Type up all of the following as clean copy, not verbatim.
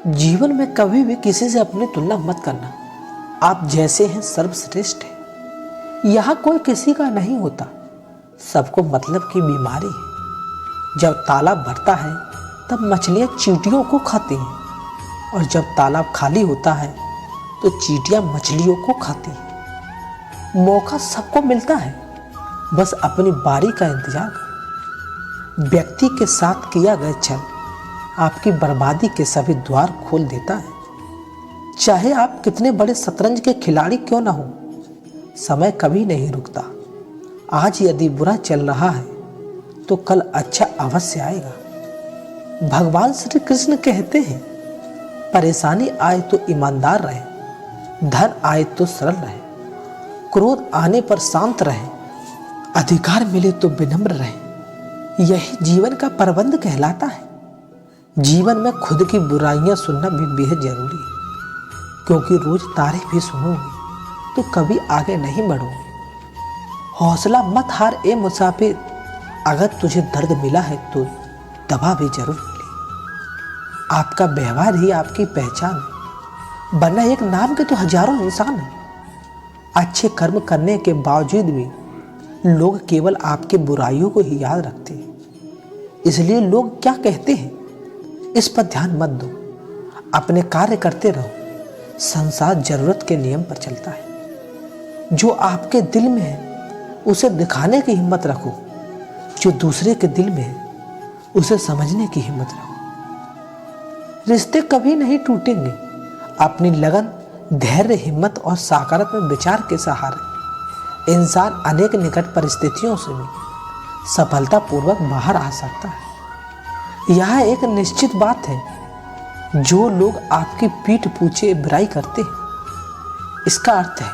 जीवन में कभी भी किसी से अपनी तुलना मत करना। आप जैसे हैं सर्वश्रेष्ठ हैं। यहाँ कोई किसी का नहीं होता, सबको मतलब की बीमारी है। जब तालाब भरता है तब मछलियाँ चींटियों को खाती हैं, और जब तालाब खाली होता है तो चींटियाँ मछलियों को खाती हैं। मौका सबको मिलता है, बस अपनी बारी का इंतजार करो। व्यक्ति के साथ किया गया छल आपकी बर्बादी के सभी द्वार खोल देता है। चाहे आप कितने बड़े शतरंज के खिलाड़ी क्यों ना हो, समय कभी नहीं रुकता। आज यदि बुरा चल रहा है तो कल अच्छा अवश्य आएगा। भगवान श्री कृष्ण कहते हैं, परेशानी आए तो ईमानदार रहे, धन आए तो सरल रहे, क्रोध आने पर शांत रहे, अधिकार मिले तो विनम्र रहे। यही जीवन का प्रबंध कहलाता है। जीवन में खुद की बुराइयां सुनना भी बेहद जरूरी है, क्योंकि रोज तारीफ भी सुनोगे तो कभी आगे नहीं बढ़ोगे। हौसला मत हार ए मुसाफिर, अगर तुझे दर्द मिला है तो दवा भी जरूर मिले। आपका व्यवहार ही आपकी पहचान है, वरना एक नाम के तो हजारों इंसान हैं। अच्छे कर्म करने के बावजूद भी लोग केवल आपके बुराइयों को ही याद रखते हैं। इसलिए लोग क्या कहते हैं इस पर ध्यान मत दो, अपने कार्य करते रहो। संसार जरूरत के नियम पर चलता है। जो आपके दिल में है उसे दिखाने की हिम्मत रखो, जो दूसरे के दिल में है उसे समझने की हिम्मत रखो। रिश्ते कभी नहीं टूटेंगे अपनी लगन, धैर्य, हिम्मत और सकारात्मक विचार के सहारे। इंसान अनेक निकट परिस्थितियों से भी सफलतापूर्वक बाहर आ सकता है। यह एक निश्चित बात है, जो लोग आपकी पीठ पीछे बुराई करते हैं, इसका अर्थ है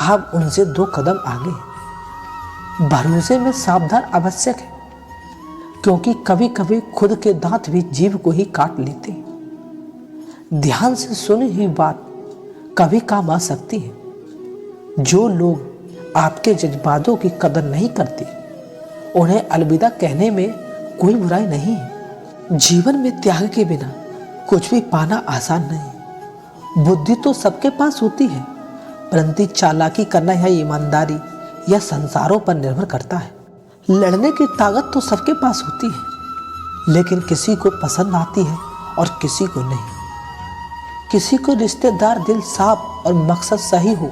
आप उनसे 2 कदम आगे हैं। भरोसे में सावधान आवश्यक है, क्योंकि कभी कभी खुद के दांत भी जीभ को ही काट लेते हैं। ध्यान से सुनी हुई बात कभी काम आ सकती है। जो लोग आपके जज्बातों की कदर नहीं करते, उन्हें अलविदा कहने में कोई बुराई नहीं है। जीवन में त्याग के बिना कुछ भी पाना आसान नहीं। बुद्धि तो सबके पास होती है, परंतु चालाकी करना या ईमानदारी या संसारों पर निर्भर करता है। लड़ने की ताकत तो सबके पास होती है, लेकिन किसी को पसंद आती है और किसी को नहीं। किसी को रिश्तेदार दिल साफ और मकसद सही हो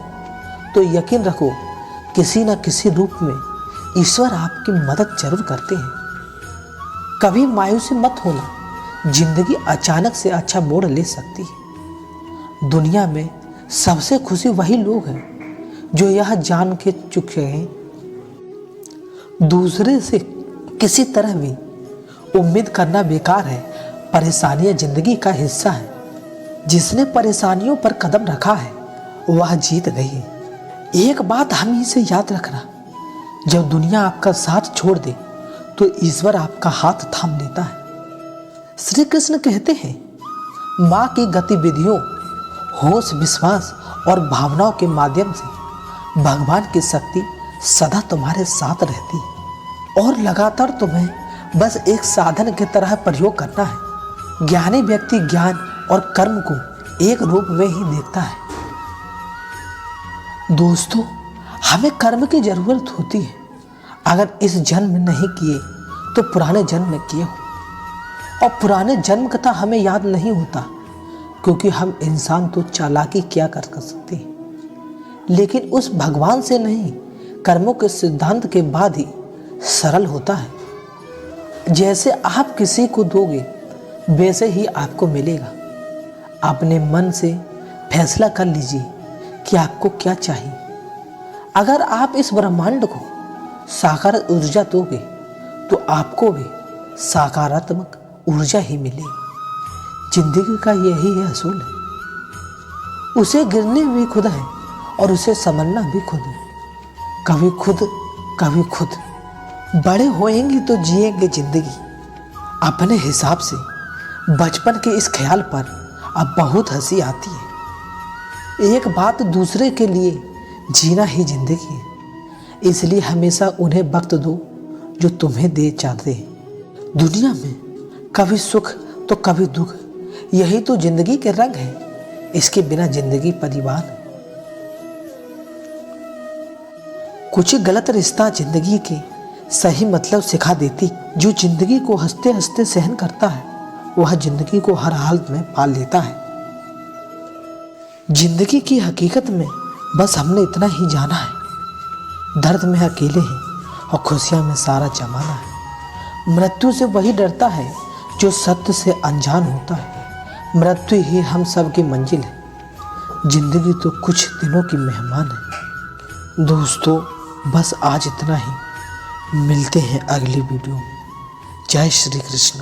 तो यकीन रखो, किसी न किसी रूप में ईश्वर आपकी मदद जरूर करते हैं। कभी मायूसी मत होना, जिंदगी अचानक से अच्छा मोड़ ले सकती है। दुनिया में सबसे खुशी वही लोग हैं जो यह जान के चुके हैं दूसरे से किसी तरह भी उम्मीद करना बेकार है। परेशानियां जिंदगी का हिस्सा है। जिसने परेशानियों पर कदम रखा है वह जीत गई है। एक बात हमेशा याद रखना, जब दुनिया आपका साथ छोड़ दे तो ईश्वर आपका हाथ थाम लेता है। श्री कृष्ण कहते हैं, माँ की गतिविधियों, होश, विश्वास और भावनाओं के माध्यम से भगवान की शक्ति सदा तुम्हारे साथ रहती है, और लगातार तुम्हें बस एक साधन की तरह प्रयोग करना है। ज्ञानी व्यक्ति ज्ञान और कर्म को एक रूप में ही देखता है। दोस्तों, हमें कर्म की जरूरत होती है। अगर इस जन्म में नहीं किए तो पुराने जन्म में किए हो, और पुराने जन्म का हमें याद नहीं होता, क्योंकि हम इंसान तो चालाकी क्या कर सकते हैं, लेकिन उस भगवान से नहीं, कर्मों के सिद्धांत के बाद ही सरल होता है। जैसे आप किसी को दोगे वैसे ही आपको मिलेगा। अपने मन से फैसला कर लीजिए कि आपको क्या चाहिए। अगर आप इस ब्रह्मांड को साकार ऊर्जा दोगे तो आपको भी सकारात्मक ऊर्जा ही मिलेगी। जिंदगी का यही है असूल है। उसे गिरने भी खुद है और उसे संभलना भी खुद है। कभी खुद कभी खुद। बड़े होएंगे तो जिएंगे जिंदगी अपने हिसाब से। बचपन के इस ख्याल पर अब बहुत हंसी आती है। एक बात दूसरे के लिए जीना ही जिंदगी है। इसलिए हमेशा उन्हें वक्त दो जो तुम्हें दे चाहते हैं। दुनिया में कभी सुख तो कभी दुख, यही तो जिंदगी के रंग है, इसके बिना जिंदगी परिवार है। कुछ गलत रिश्ता जिंदगी के सही मतलब सिखा देती। जो जिंदगी को हंसते हंसते सहन करता है वह जिंदगी को हर हालत में पाल लेता है। जिंदगी की हकीकत में बस हमने इतना ही जाना है, दर्द में अकेले हैं और खुशियां में सारा जमाना है। मृत्यु से वही डरता है जो सत्य से अनजान होता है। मृत्यु ही हम सब की मंजिल है। जिंदगी तो कुछ दिनों की मेहमान है। दोस्तों बस आज इतना ही, मिलते हैं अगली वीडियो में। जय श्री कृष्ण।